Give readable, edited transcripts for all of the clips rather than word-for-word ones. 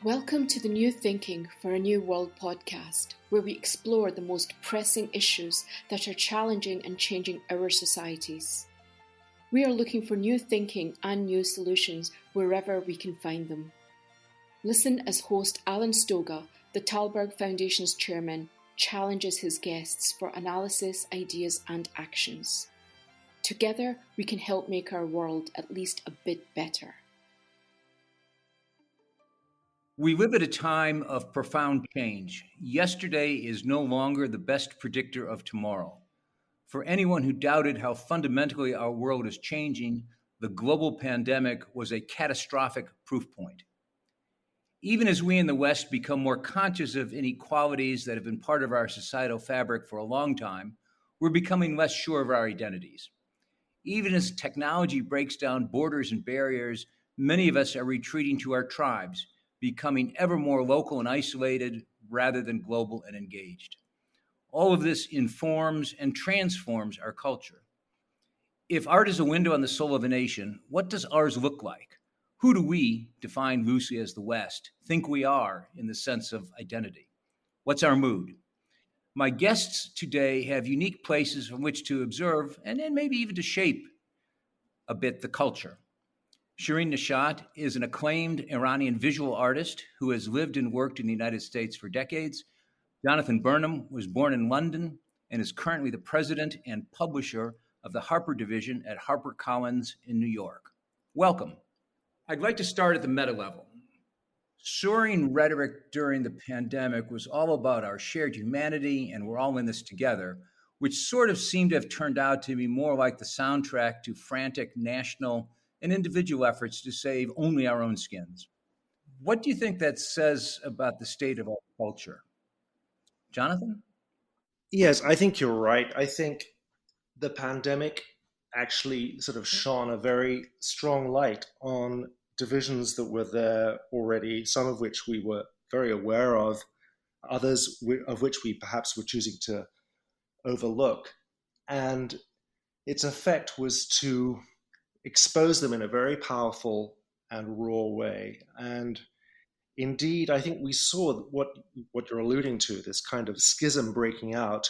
Welcome to the New Thinking for a New World podcast, where we explore the most pressing issues that are challenging and changing our societies. We are looking for new thinking and new solutions wherever we can find them. Listen as host Alan Stoga, the Thalberg Foundation's chairman, challenges his guests for analysis, ideas and actions. Together, we can help make our world at least a bit better. We live at a time of profound change. Yesterday is no longer the best predictor of tomorrow. For anyone who doubted how fundamentally our world is changing, the global pandemic was a catastrophic proof point. Even as we in the West become more conscious of inequalities that have been part of our societal fabric for a long time, we're becoming less sure of our identities. Even as technology breaks down borders and barriers, many of us are retreating to our tribes, becoming ever more local and isolated rather than global and engaged. All of this informs and transforms our culture. If art is a window on the soul of a nation, what does ours look like? Who do we, defined loosely as the West, think we are in the sense of identity? What's our mood? My guests today have unique places from which to observe and then maybe even to shape a bit the culture. Shirin Neshat is an acclaimed Iranian visual artist who has lived and worked in the United States for decades. Jonathan Burnham was born in London and is currently the president and publisher of the Harper Division at HarperCollins in New York. Welcome. I'd like to start at the meta level. Soaring rhetoric during the pandemic was all about our shared humanity and we're all in this together, which sort of seemed to have turned out to be more like the soundtrack to frantic national and individual efforts to save only our own skins. What do you think that says about the state of our culture? Jonathan? Yes, I think you're right. I think the pandemic actually sort of shone a very strong light on divisions that were there already, some of which we were very aware of, others of which we perhaps were choosing to overlook. And its effect was to expose them in a very powerful and raw way. And indeed, I think we saw what you're alluding to, this kind of schism breaking out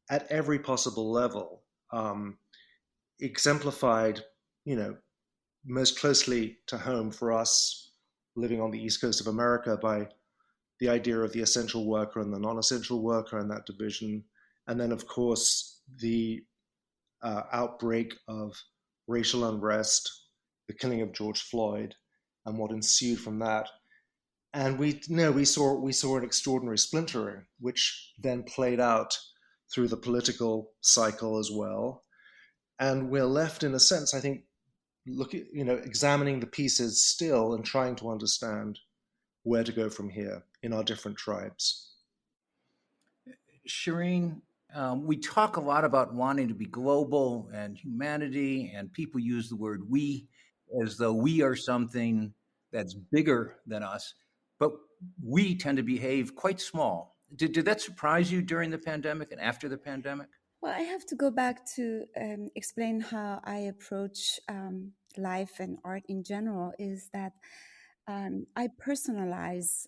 at every possible level, exemplified, most closely to home for us living on the East Coast of America by the idea of the essential worker and the non-essential worker in that division. And then, of course, the outbreak of racial unrest, the killing of George Floyd, and what ensued from that. And we saw an extraordinary splintering, which then played out through the political cycle as well. And we're left, in a sense, I think, examining the pieces still and trying to understand where to go from here in our different tribes. Shirin, we talk a lot about wanting to be global and humanity, and people use the word we as though we are something that's bigger than us, but we tend to behave quite small. Did that surprise you during the pandemic and after the pandemic? Well, I have to go back to explain how I approach life and art in general, is that I personalize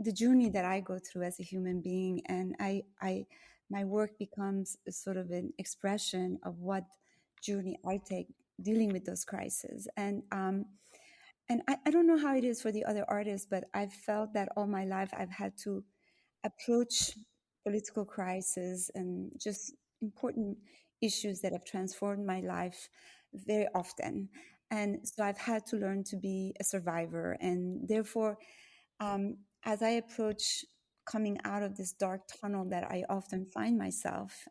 the journey that I go through as a human being, and my work becomes sort of an expression of what journey I take dealing with those crises. And I don't know how it is for the other artists, but I've felt that all my life I've had to approach political crisis and just important issues that have transformed my life very often. And so I've had to learn to be a survivor. And therefore, as I approach coming out of this dark tunnel that I often find myself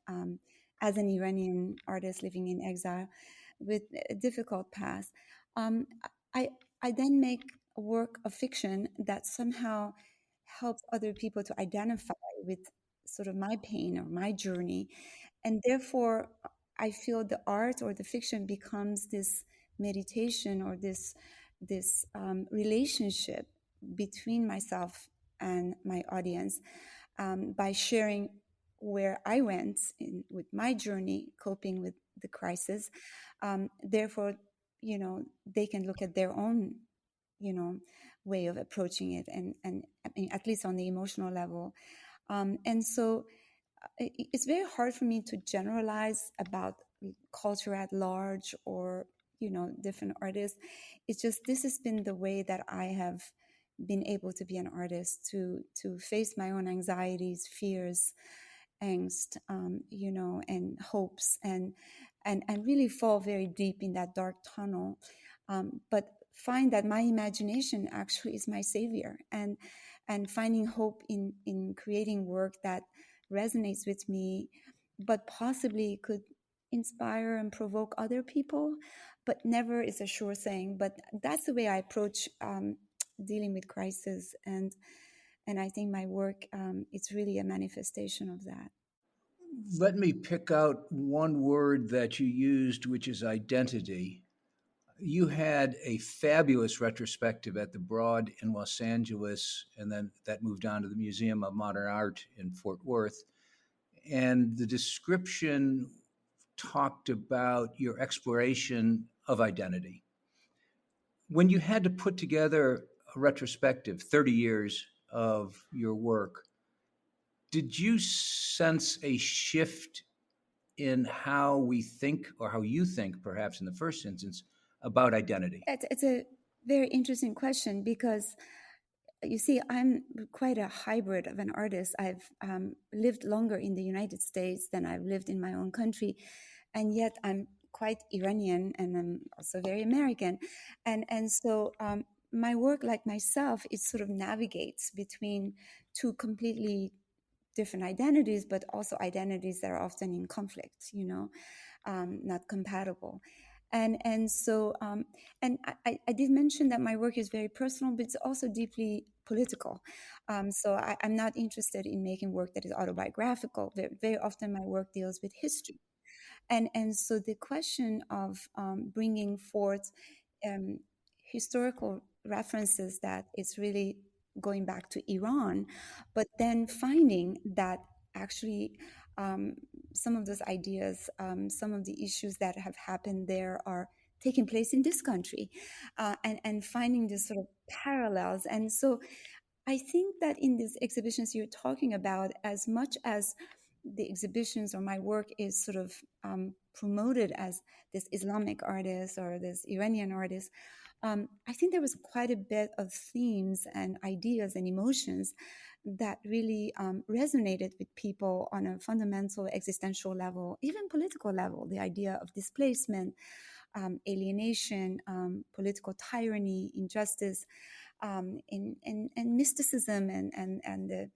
as an Iranian artist living in exile with a difficult past, I then make a work of fiction that somehow helps other people to identify with sort of my pain or my journey. And therefore, I feel the art or the fiction becomes this meditation or this relationship between myself and my audience by sharing where I went with my journey, coping with the crisis. Therefore, they can look at their own way of approaching it, and I mean, at least on the emotional level. And so it's very hard for me to generalize about culture at large, or different artists. It's just, this has been the way that I have been able to be an artist, to face my own anxieties, fears, angst, and hopes, and really fall very deep in that dark tunnel, but find that my imagination actually is my savior, and finding hope in creating work that resonates with me, but possibly could inspire and provoke other people, but never is a sure thing. But that's the way I approach dealing with crisis, and I think my work it's really a manifestation of that. Let me pick out one word that you used, which is identity. You had a fabulous retrospective at the Broad in Los Angeles, and then that moved on to the Museum of Modern Art in Fort Worth. And the description talked about your exploration of identity. When you had to put together a retrospective, 30 years of your work, did you sense a shift in how we think, or how you think, perhaps in the first instance, about identity? It's a very interesting question, because you see, I'm quite a hybrid of an artist. I've lived longer in the United States than I've lived in my own country, and yet I'm quite Iranian, and I'm also very American, and so my work, like myself, it sort of navigates between two completely different identities, but also identities that are often in conflict, not compatible. And so I did mention that my work is very personal, but it's also deeply political. So I'm not interested in making work that is autobiographical. Very, very often my work deals with history. And so the question of bringing forth historical references that is really going back to Iran, but then finding that actually some of those ideas, some of the issues that have happened there are taking place in this country, and finding this sort of parallels. And so I think that in these exhibitions you're talking about, as much as the exhibitions or my work is sort of promoted as this Islamic artist or this Iranian artist, I think there was quite a bit of themes and ideas and emotions that really resonated with people on a fundamental existential level, even political level. The idea of displacement, alienation, political tyranny, injustice, and mysticism, and the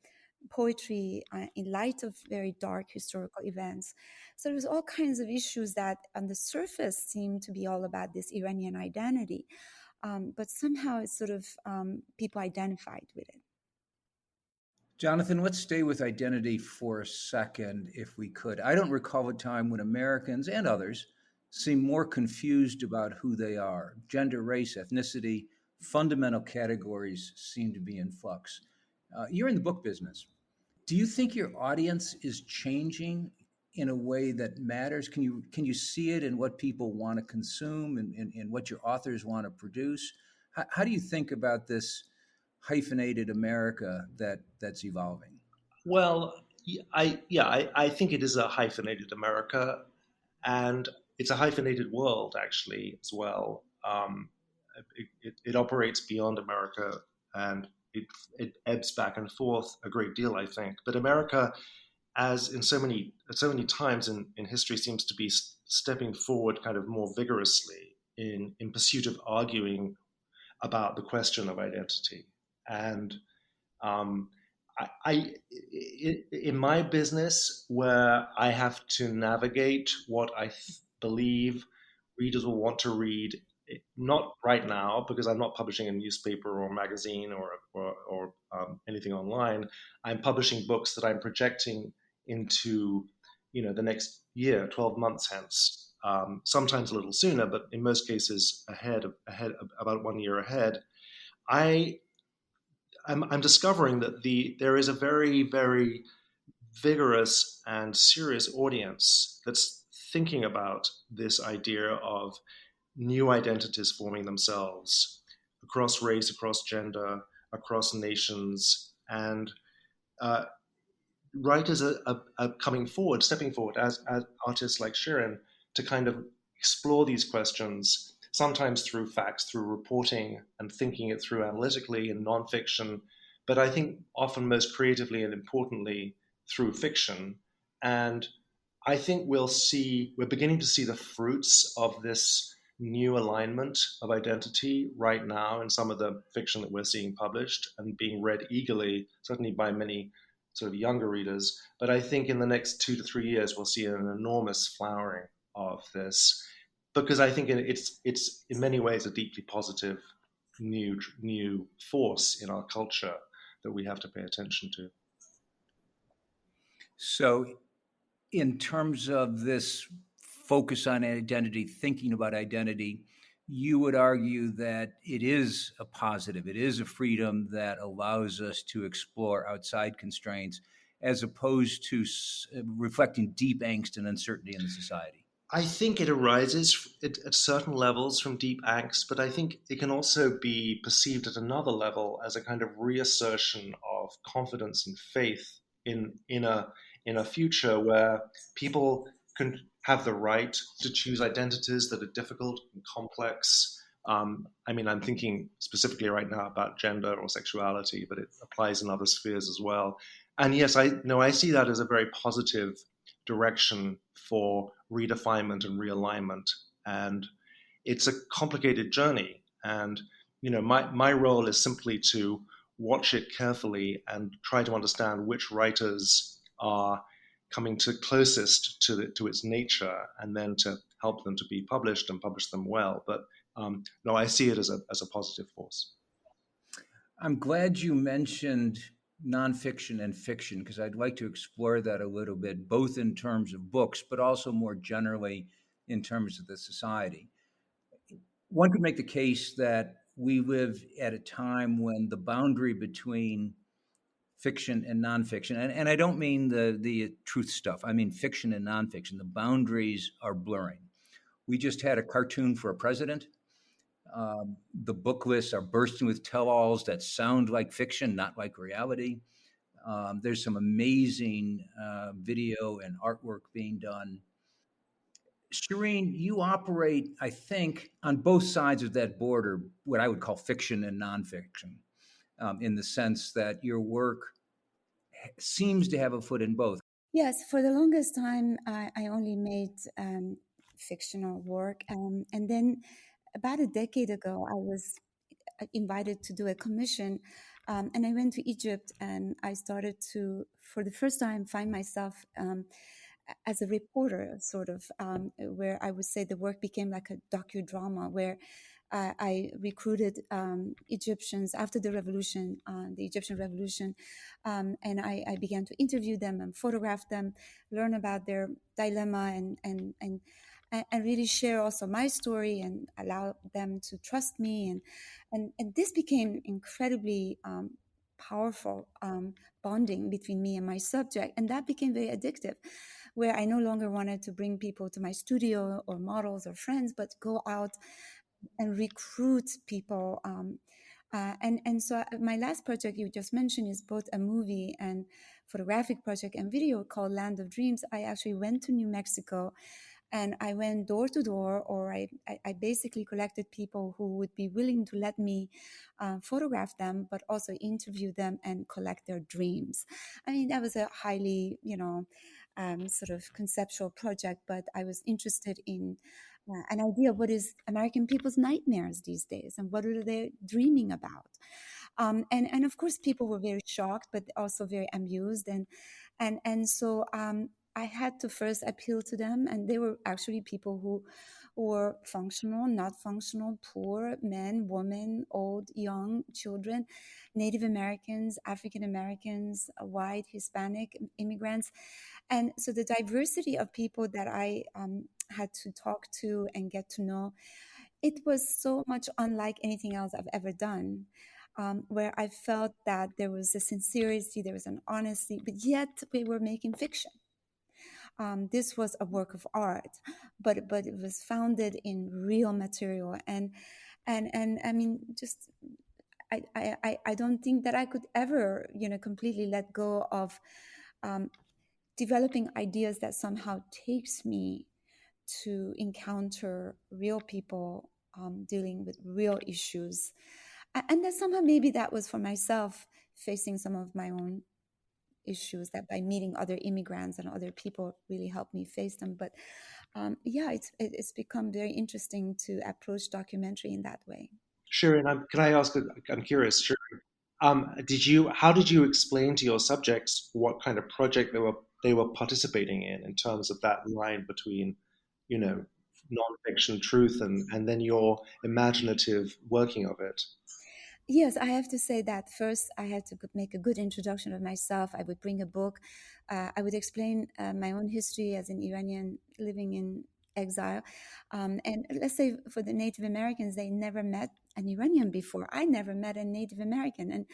poetry in light of very dark historical events. So there was all kinds of issues that on the surface seemed to be all about this Iranian identity, but somehow it's sort of people identified with it. Jonathan, let's stay with identity for a second, if we could. I don't recall a time when Americans and others seem more confused about who they are. Gender, race, ethnicity, fundamental categories seem to be in flux. You're in the book business. Do you think your audience is changing in a way that matters? Can you see it in what people want to consume and what your authors want to produce? How do you think about this hyphenated America that's evolving? Well, I think it is a hyphenated America, and it's a hyphenated world actually as well. It operates beyond America, and it ebbs back and forth a great deal, I think. But America, as in so many times in history, seems to be stepping forward kind of more vigorously in pursuit of arguing about the question of identity. And in my business, where I have to navigate what I believe readers will want to read, not right now because I'm not publishing a newspaper or magazine or anything online. I'm publishing books that I'm projecting into, the next year, 12 months hence. Sometimes a little sooner, but in most cases ahead, about 1 year ahead. I'm discovering that there is a very, very vigorous and serious audience that's thinking about this idea of new identities forming themselves across race, across gender, across nations, and writers are coming forward, stepping forward as artists like Shirin to kind of explore these questions, sometimes through facts, through reporting and thinking it through analytically in nonfiction, but I think often most creatively and importantly through fiction. And I think we're beginning to see the fruits of this new alignment of identity right now in some of the fiction that we're seeing published and being read eagerly, certainly by many sort of younger readers. But I think in the next 2 to 3 years, we'll see an enormous flowering of this, because I think it's in many ways a deeply positive new force in our culture that we have to pay attention to. So, in terms of this focus on identity, thinking about identity, you would argue that it is a positive, it is a freedom that allows us to explore outside constraints, as opposed to reflecting deep angst and uncertainty in the society. I think it arises at certain levels from deep angst, but I think it can also be perceived at another level as a kind of reassertion of confidence and faith in a future where people can have the right to choose identities that are difficult and complex. I mean, I'm thinking specifically right now about gender or sexuality, but it applies in other spheres as well. And yes, I see that as a very positive direction for redefinement and realignment. And it's a complicated journey. And, my role is simply to watch it carefully and try to understand which writers are coming closest to its nature, and then to help them to be published and publish them well. But no, I see it as a positive force. I'm glad you mentioned nonfiction and fiction, because I'd like to explore that a little bit, both in terms of books, but also more generally in terms of the society. One could make the case that we live at a time when the boundary between fiction and nonfiction, and I don't mean the truth stuff, I mean fiction and nonfiction, the boundaries are blurring. We just had a cartoon for a president. The book lists are bursting with tell-alls that sound like fiction, not like reality. There's some amazing video and artwork being done. Shirin, you operate, I think, on both sides of that border, what I would call fiction and nonfiction, in the sense that your work seems to have a foot in both. Yes, for the longest time, I only made fictional work. And then about a decade ago, I was invited to do a commission. And I went to Egypt, and I started to, for the first time, find myself as a reporter, sort of, where I would say the work became like a docudrama, where I recruited Egyptians after the revolution, the Egyptian revolution, and I began to interview them and photograph them, learn about their dilemma, and really share also my story and allow them to trust me. And this became incredibly powerful bonding between me and my subject. And that became very addictive, where I no longer wanted to bring people to my studio or models or friends, but go out and recruit people. And so my last project you just mentioned is both a movie and photographic project and video called Land of Dreams. I actually went to New Mexico, and I went door to door, or I basically collected people who would be willing to let me photograph them, but also interview them and collect their dreams. I mean, that was a highly, sort of conceptual project, but I was interested in an idea of what is American people's nightmares these days and what are they dreaming about. And of course, people were very shocked, but also very amused. And so I had to first appeal to them, and they were actually people who were functional, not functional, poor, men, women, old, young, children, Native Americans, African Americans, white, Hispanic immigrants. And so the diversity of people that I had to talk to and get to know, it was so much unlike anything else I've ever done. Where I felt that there was a sincerity, there was an honesty, but yet we were making fiction. This was a work of art, but it was founded in real material. And And I mean, just I don't think that I could ever, completely let go of developing ideas that somehow takes me to encounter real people dealing with real issues. And that somehow maybe that was for myself facing some of my own issues, that by meeting other immigrants and other people really helped me face them. But yeah, it's become very interesting to approach documentary in that way. Shirin, can I ask? I'm curious. Shirin, how did you explain to your subjects what kind of project they were participating in terms of that line between, you know, nonfiction truth and then your imaginative working of it? Yes, I have to say that first I had to make a good introduction of myself. I would bring a book. I would explain my own history as an Iranian living in exile. And let's say for the Native Americans, they never met an Iranian before. I never met a Native American.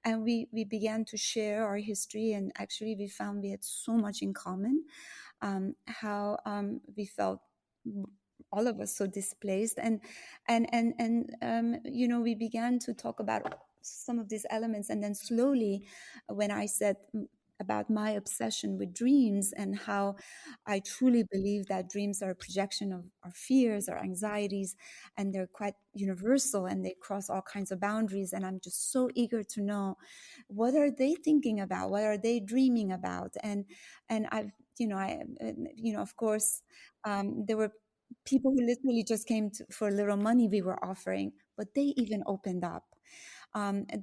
And we began to share our history. And actually, we found we had so much in common, how we felt, all of us, so displaced. And we began to talk about some of these elements. And then slowly, when I said about my obsession with dreams and how I truly believe that dreams are a projection of our fears, our anxieties, and they're quite universal and they cross all kinds of boundaries. And I'm just so eager to know, what are they thinking about? What are they dreaming about? And I've, of course, there were people who literally just came for a little money we were offering, but they even opened up.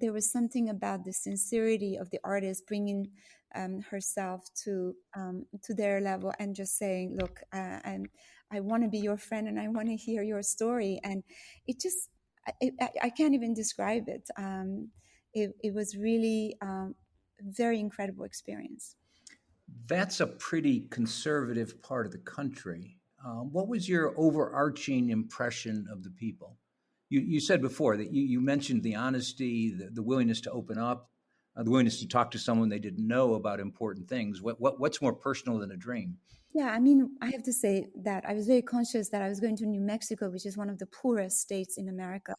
There was something about the sincerity of the artist bringing herself to their level and just saying, "Look, I want to be your friend and I want to hear your story." And it just, I can't even describe it. It was really very incredible experience. That's a pretty conservative part of the country. What was your overarching impression of the people? You said before that you mentioned the honesty, the willingness to open up, the willingness to talk to someone they didn't know about important things. What's more personal than a dream? Yeah, I mean, I have to say that I was very conscious that I was going to New Mexico, which is one of the poorest states in America,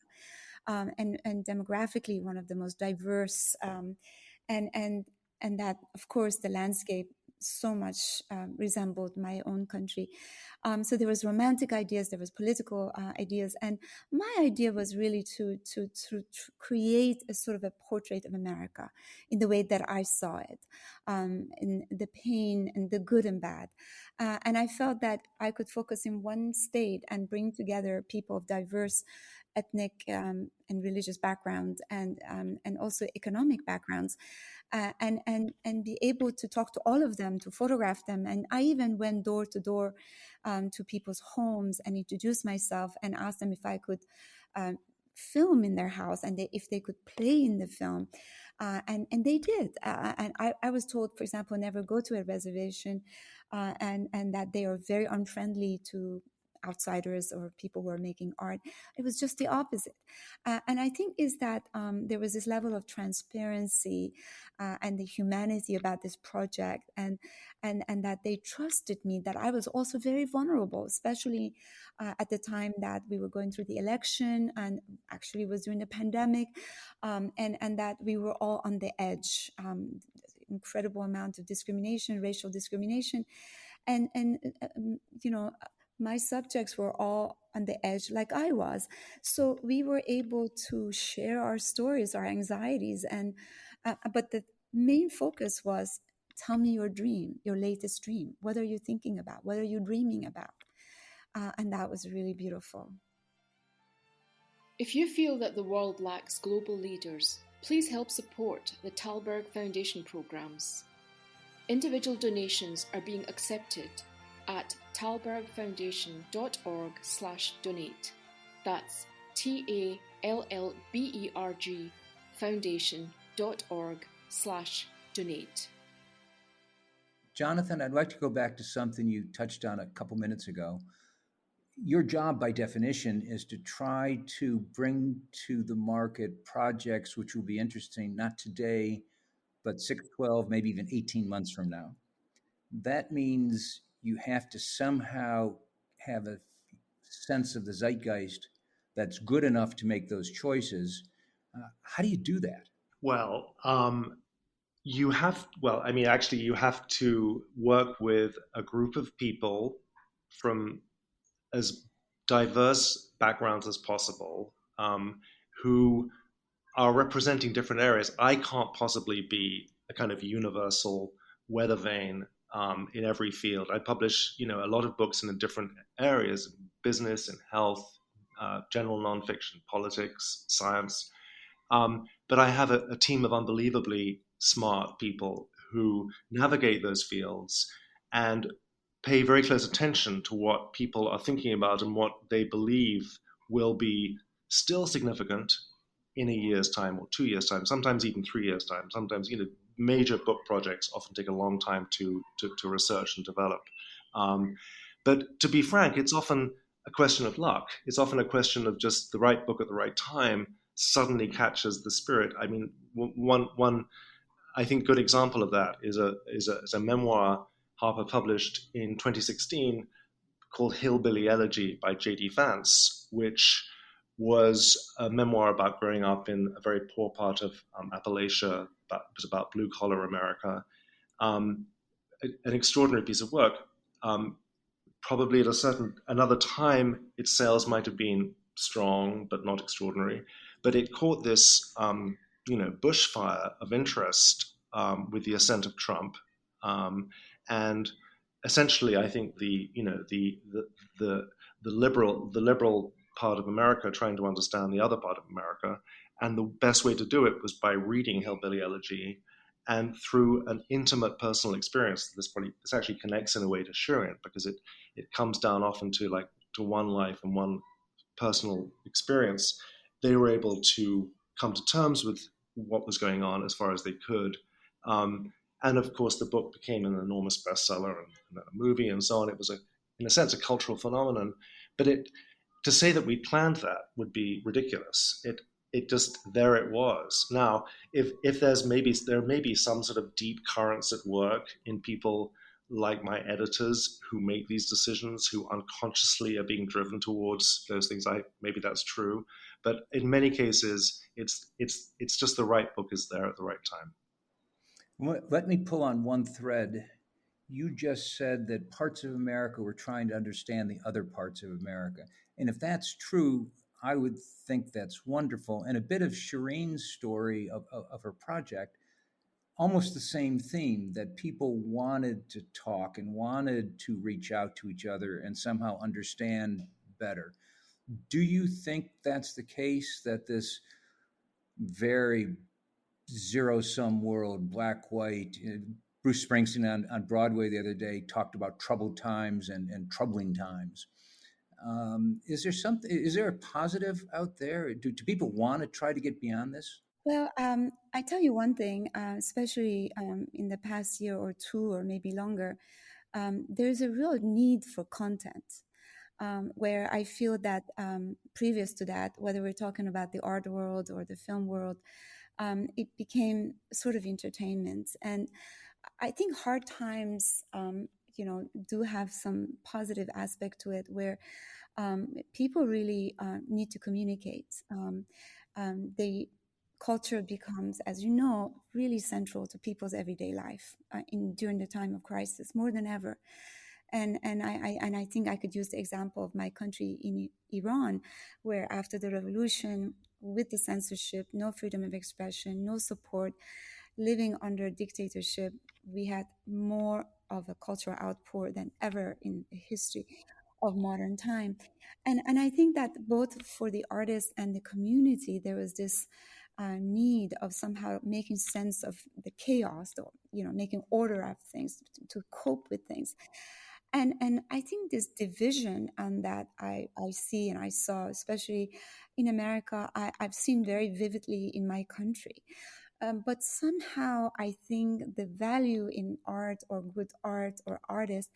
and demographically one of the most diverse, and and and that, of course, the landscape so much resembled my own country. So there was romantic ideas, there was political ideas, and my idea was really to create a sort of a portrait of America in the way that I saw it, in the pain and the good and bad. And I felt that I could focus in one state and bring together people of diverse ethnic and religious background, and also economic backgrounds, and be able to talk to all of them, to photograph them. And I even went door to door to people's homes and introduced myself and asked them if I could film in their house and if they could play in the film. And they did. And I was told, for example, never go to a reservation, and that they are very unfriendly to outsiders or people who are making art. It was just the opposite. And I think is that there was this level of transparency and the humanity about this project, and that they trusted me, that I was also very vulnerable, especially at the time that we were going through the election, and actually was during the pandemic, and that we were all on the edge. Incredible amount of discrimination, racial discrimination, and my subjects were all on the edge like I was. So we were able to share our stories, our anxieties, and but the main focus was, tell me your dream, your latest dream. What are you thinking about? What are you dreaming about? And that was really beautiful. If you feel that the world lacks global leaders, please help support the Thalberg Foundation programs. Individual donations are being accepted at thalbergfoundation.org/donate. That's TALLBERG foundation.org/donate. Jonathan, I'd like to go back to something you touched on a couple minutes ago. Your job, by definition, is to try to bring to the market projects which will be interesting, not today, but 6, 12, maybe even 18 months from now. That means you have to somehow have a sense of the zeitgeist that's good enough to make those choices. How do you do that? Well, actually, you have to work with a group of people from as diverse backgrounds as possible, who are representing different areas. I can't possibly be a kind of universal weather vane in every field. I publish, a lot of books in different areas: business and health, general nonfiction, politics, science. But I have a team of unbelievably smart people who navigate those fields and pay very close attention to what people are thinking about and what they believe will be still significant in a year's time or 2 years' time, sometimes even 3 years' time. Sometimes, major book projects often take a long time to research and develop. But to be frank, it's often a question of luck. It's often a question of just the right book at the right time suddenly catches the spirit. I mean, one I think good example of that is a memoir Harper published in 2016 called Hillbilly Elegy by J.D. Vance, which was a memoir about growing up in a very poor part of Appalachia. It was about blue-collar America. An extraordinary piece of work. Probably at another time, its sales might have been strong, but not extraordinary. But it caught this, bushfire of interest with the ascent of Trump, and essentially, I think the liberal part of America trying to understand the other part of America, and the best way to do it was by reading Hillbilly Elegy, and through an intimate personal experience. This actually connects in a way to Shirin, because it comes down often to one life and one personal experience. They were able to come to terms with what was going on as far as they could. And of course, the book became an enormous bestseller and a movie and so on. It was, in a sense, a cultural phenomenon. But to say that we planned that would be ridiculous. It just, there it was. Now, if there may be some sort of deep currents at work in people like my editors who make these decisions, who unconsciously are being driven towards those things, maybe that's true. But in many cases, it's just the right book is there at the right time. Let me pull on one thread. You just said that parts of America were trying to understand the other parts of America. And if that's true, I would think that's wonderful. And a bit of Shirin's story of her project, almost the same theme, that people wanted to talk and wanted to reach out to each other and somehow understand better. Do you think that's the case, that this very zero-sum world, black, white, Bruce Springsteen on Broadway the other day talked about troubled times and troubling times. Is there a positive out there? Do people want to try to get beyond this? Well, I tell you one thing, especially in the past year or two or maybe longer, there's a real need for content. Where I feel that previous to that, whether we're talking about the art world or the film world, it became sort of entertainment. And I think hard times, do have some positive aspect to it, where people really need to communicate. The culture becomes, as you know, really central to people's everyday life during the time of crisis, more than ever. And I think I could use the example of my country in Iran, where after the revolution, with the censorship, no freedom of expression, no support, living under dictatorship, we had more of a cultural outpour than ever in the history of modern time. And I think that both for the artists and the community, there was this need of somehow making sense of the chaos, or, making order of things, to cope with things. And I think this division that I see and I saw, especially in America, I've seen very vividly in my country. But somehow I think the value in art or good art or artists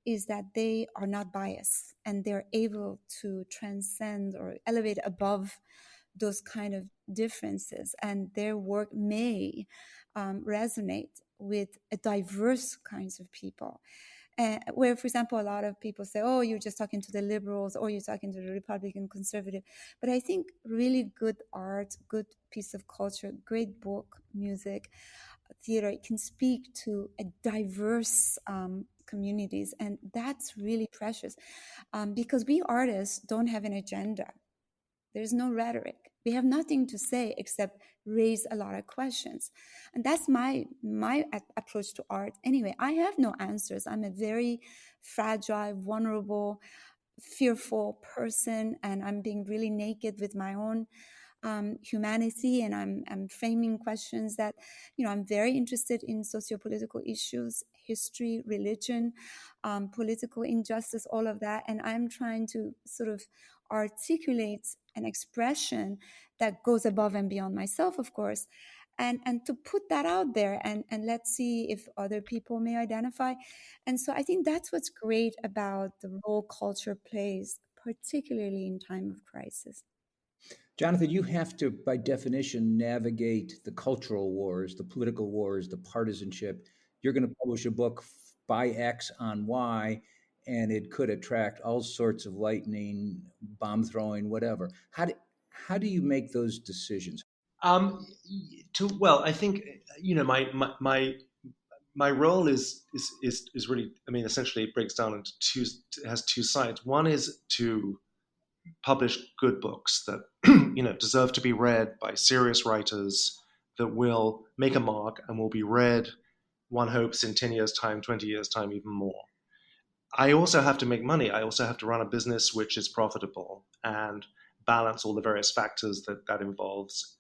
is that they are not biased and they're able to transcend or elevate above those kind of differences, and their work may resonate with a diverse kinds of people. Where, for example, a lot of people say, oh, you're just talking to the liberals or you're talking to the Republican conservative. But I think really good art, good piece of culture, great book, music, theater can speak to a diverse communities. And that's really precious because we artists don't have an agenda. There's no rhetoric. We have nothing to say except raise a lot of questions. And that's my approach to art. Anyway, I have no answers. I'm a very fragile, vulnerable, fearful person, and I'm being really naked with my own humanity, and I'm framing questions that, I'm very interested in sociopolitical issues, history, religion, political injustice, all of that. And I'm trying to sort of articulate an expression that goes above and beyond myself, of course, and to put that out there and let's see if other people may identify. And so I think that's what's great about the role culture plays, particularly in time of crisis. Jonathan, you have to, by definition, navigate the cultural wars, the political wars, the partisanship. You're going to publish a book by X on Y, and it could attract all sorts of lightning, bomb throwing, whatever. How do you make those decisions? I think my role is really, essentially it breaks down into it has two sides. One is to publish good books that deserve to be read by serious writers, that will make a mark and will be read, one hopes, in 10 years' time, 20 years' time, even more. I also have to make money. I also have to run a business which is profitable and balance all the various factors that involves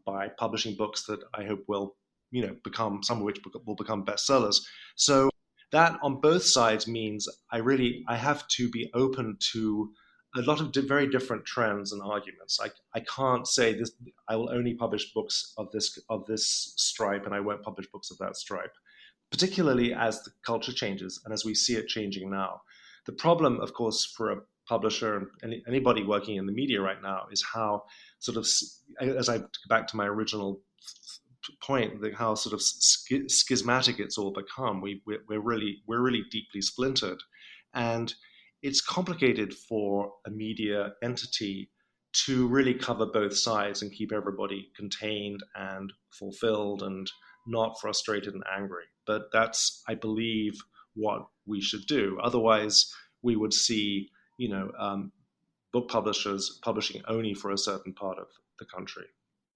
by publishing books that I hope will become, some of which will become bestsellers. So that on both sides means I have to be open to a lot of very different trends and arguments. I can't say this. I will only publish books of this stripe, and I won't publish books of that stripe. Particularly as the culture changes, and as we see it changing now. The problem, of course, for a publisher and anybody working in the media right now is how sort of, as I go back to my original point, how sort of schismatic it's all become. We're really deeply splintered, and it's complicated for a media entity to really cover both sides and keep everybody contained and fulfilled and not frustrated and angry. But that's, I believe, what we should do. Otherwise, we would see, book publishers publishing only for a certain part of the country.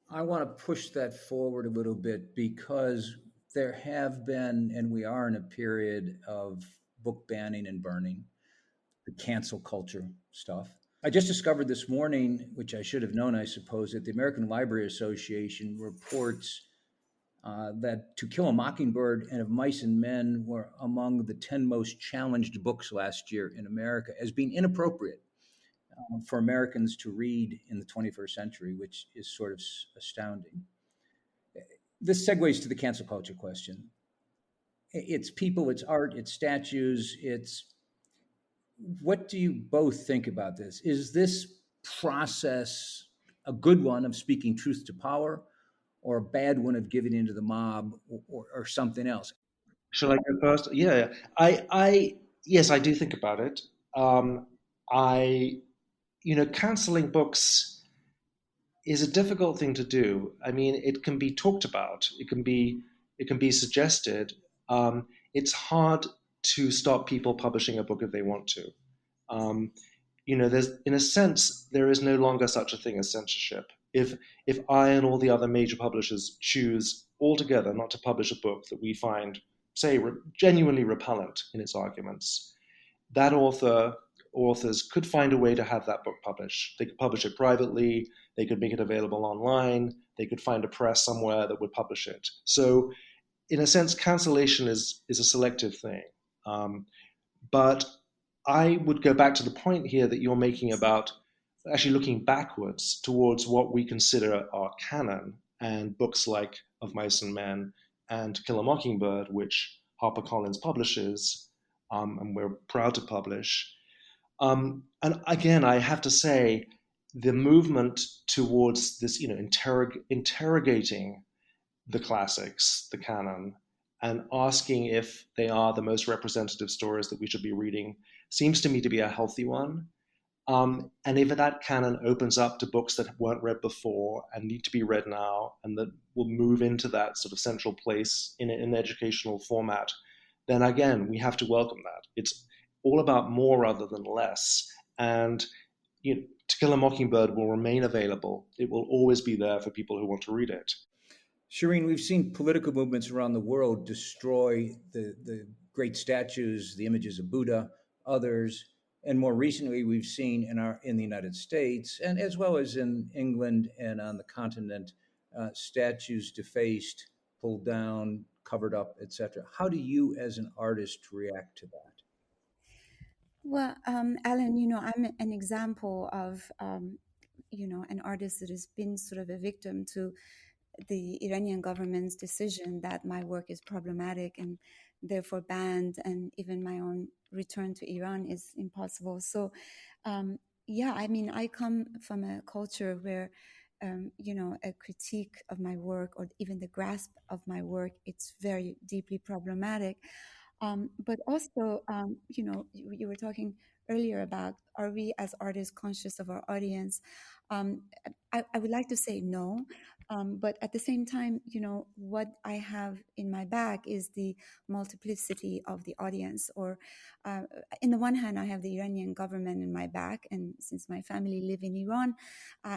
I want to push that forward a little bit because there have been, and we are in a period of book banning and burning, the cancel culture stuff. I just discovered this morning, which I should have known, I suppose, that the American Library Association reports that To Kill a Mockingbird and Of Mice and Men were among the 10 most challenged books last year in America as being inappropriate for Americans to read in the 21st century, which is sort of astounding. This segues to the cancel culture question. It's people, it's art, it's statues, what do you both think about this? Is this process a good one of speaking truth to power, or a bad one of giving into the mob, or something else? Shall I go first? Yeah. Yes, I do think about it. Canceling books is a difficult thing to do. It can be talked about. It can be suggested. It's hard to stop people publishing a book if they want to. There's, in a sense, there is no longer such a thing as censorship. If I and all the other major publishers choose altogether not to publish a book that we find, say, genuinely repellent in its arguments, that authors could find a way to have that book published. They could publish it privately. They could make it available online. They could find a press somewhere that would publish it. So, in a sense, cancellation is a selective thing. But I would go back to the point here that you're making about actually looking backwards towards what we consider our canon, and books like Of Mice and Men and To Kill a Mockingbird, which HarperCollins publishes, and we're proud to publish. And again, I have to say, the movement towards this, interrogating the classics, the canon, and asking if they are the most representative stories that we should be reading seems to me to be a healthy one. And if that canon opens up to books that weren't read before and need to be read now, and that will move into that sort of central place in an educational format, then again, we have to welcome that. It's all about more rather than less. And To Kill a Mockingbird will remain available. It will always be there for people who want to read it. Shirin, we've seen political movements around the world destroy the great statues, the images of Buddha, others. And more recently, we've seen in the United States, and as well as in England and on the continent, statues defaced, pulled down, covered up, etc. How do you, as an artist, react to that? Well, Alan, I'm an example of, an artist that has been sort of a victim to the Iranian government's decision that my work is problematic and therefore banned, and even my own return to Iran is impossible. So, I come from a culture where, a critique of my work or even the grasp of my work, it's very deeply problematic. But also, you were talking earlier about, are we as artists conscious of our audience? I would like to say no. But at the same time, what I have in my back is the multiplicity of the audience. Or in the one hand, I have the Iranian government in my back. And since my family live in Iran,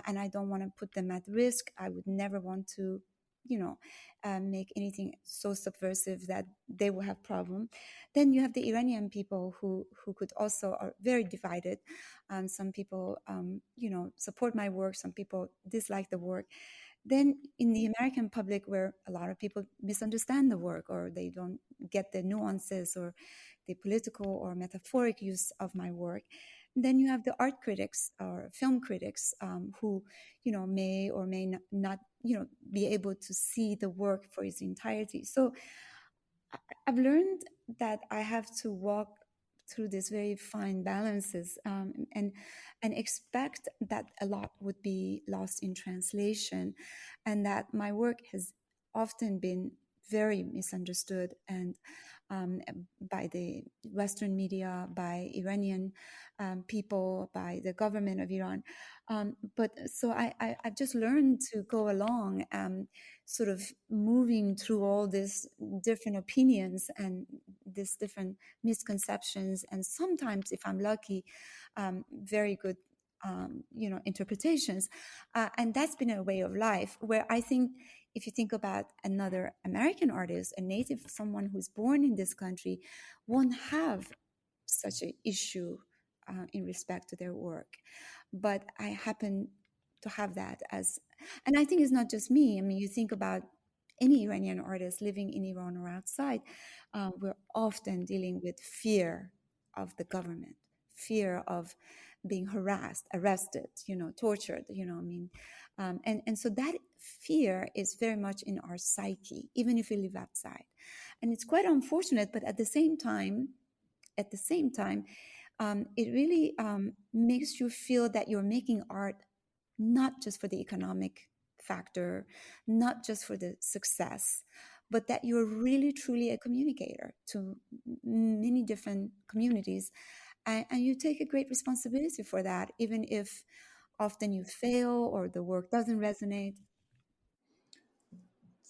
and I don't want to put them at risk, I would never want to make anything so subversive that they will have problem. Then you have the Iranian people who could also are very divided. Some people, support my work. Some people dislike the work. Then in the American public, where a lot of people misunderstand the work, or they don't get the nuances or the political or metaphoric use of my work, then you have the art critics or film critics who, may or may not, be able to see the work for its entirety. So I've learned that I have to walk through these very fine balances and expect that a lot would be lost in translation, and that my work has often been very misunderstood and by the Western media, by Iranian people, by the government of Iran. But so I've just learned to go along, sort of moving through all these different opinions and these different misconceptions, and sometimes, if I'm lucky, very good interpretations. And that's been a way of life where I think, if you think about another American artist, a native, someone who's born in this country, won't have such an issue in respect to their work. But I happen to have that and I think it's not just me. I mean, you think about any Iranian artist living in Iran or outside, we're often dealing with fear of the government, fear of being harassed, arrested, tortured, and so that fear is very much in our psyche, even if we live outside. And it's quite unfortunate, but at the same time, it really makes you feel that you're making art not just for the economic factor, not just for the success, but that you're really truly a communicator to many different communities. And you take a great responsibility for that, even if often you fail or the work doesn't resonate.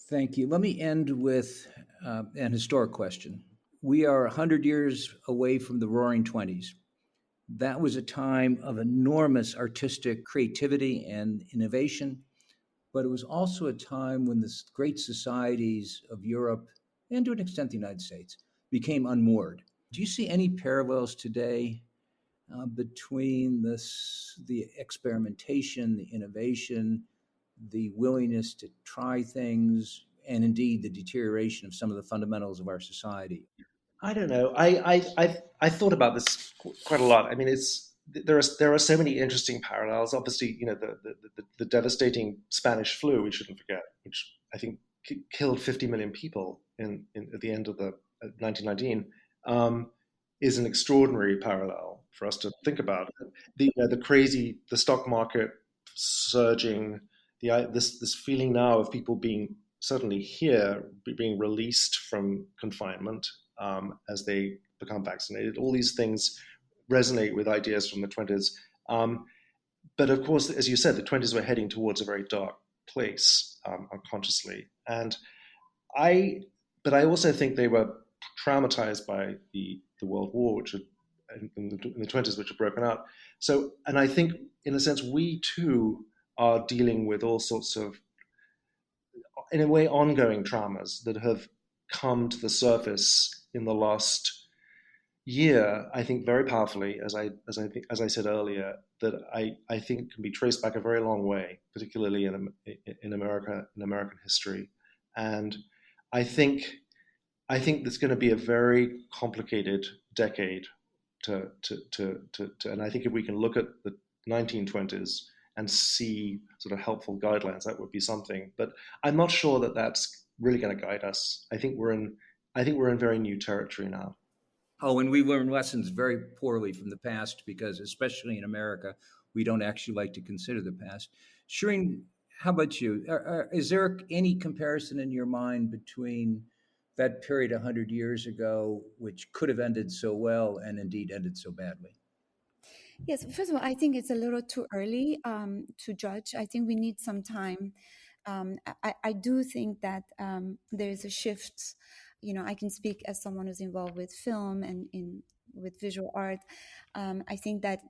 Thank you. Let me end with an historic question. We are 100 years away from the Roaring Twenties. That was a time of enormous artistic creativity and innovation, but it was also a time when the great societies of Europe, and to an extent the United States, became unmoored. Do you see any parallels today between the experimentation, the innovation, the willingness to try things, and indeed the deterioration of some of the fundamentals of our society? I don't know. I thought about this quite a lot. I mean, there are so many interesting parallels. Obviously, the devastating Spanish flu, we shouldn't forget, which I think killed 50 million people at the end of the 1919, is an extraordinary parallel for us to think about. The stock market surging, this feeling now of people being certainly here, being released from confinement as they become vaccinated. All these things resonate with ideas from the 20s. But of course, as you said, the 20s were heading towards a very dark place unconsciously. But I also think they were traumatized by the World War, which had, in the 20s, which had broken out. So, and I think, in a sense, we too are dealing with all sorts of, in a way, ongoing traumas that have come to the surface in the last year. I think very powerfully, as I said earlier, that I think can be traced back a very long way, particularly in America, in American history, and I think there's going to be a very complicated decade and I think if we can look at the 1920s and see sort of helpful guidelines, that would be something. But I'm not sure that that's really going to guide us. I think we're in very new territory now. Oh, and we learn lessons very poorly from the past because, especially in America, we don't actually like to consider the past. Shirin, how about you? Is there any comparison in your mind between that period 100 years ago, which could have ended so well and indeed ended so badly? Yes, first of all, I think it's a little too early to judge. I think we need some time. I do think that there is a shift. I can speak as someone who's involved with film and with visual art. I think that,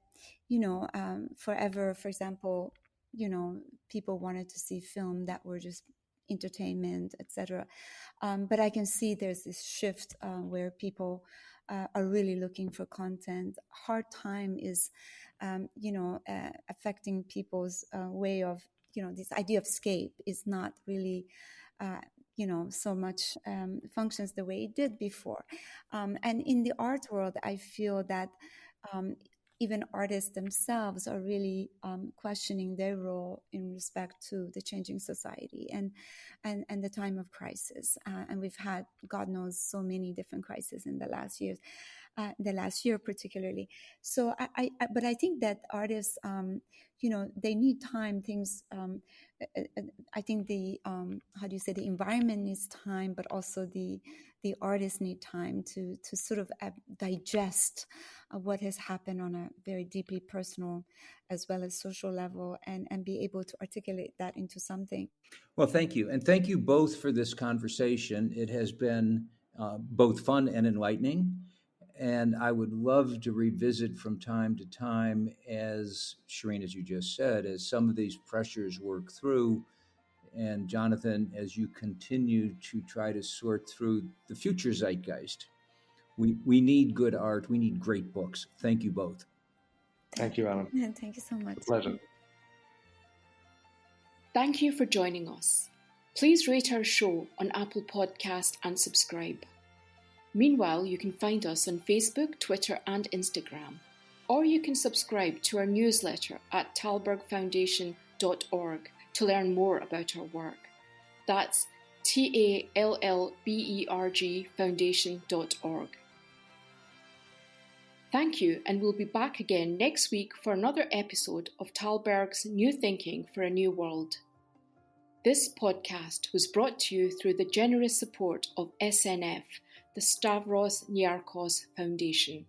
forever, for example, people wanted to see film that were just entertainment, etc. But I can see there's this shift where people are really looking for content. Hard time is, affecting people's way of, this idea of escape is not really, so much functions the way it did before. And in the art world, I feel that even artists themselves are really questioning their role in respect to the changing society and the time of crisis. And we've had, God knows, so many different crises in the last years, the last year particularly. So but I think that artists, they need time. Things, I think the the environment needs time, but also the artists need time to sort of digest what has happened on a very deeply personal as well as social level and be able to articulate that into something. Well, thank you. And thank you both for this conversation. It has been both fun and enlightening. And I would love to revisit from time to time, as Shirin, as you just said, as some of these pressures work through. And Jonathan, as you continue to try to sort through the future zeitgeist. We need good art. We need great books. Thank you both. Thank you, Alan. Thank you so much. It's a pleasure. Thank you for joining us. Please rate our show on Apple Podcast and subscribe. Meanwhile, you can find us on Facebook, Twitter, and Instagram, or you can subscribe to our newsletter at tallbergfoundation.org to learn more about our work. That's TALLBERG foundation.org. Thank you, and we'll be back again next week for another episode of Tallberg's New Thinking for a New World. This podcast was brought to you through the generous support of SNF, the Stavros Niarchos Foundation.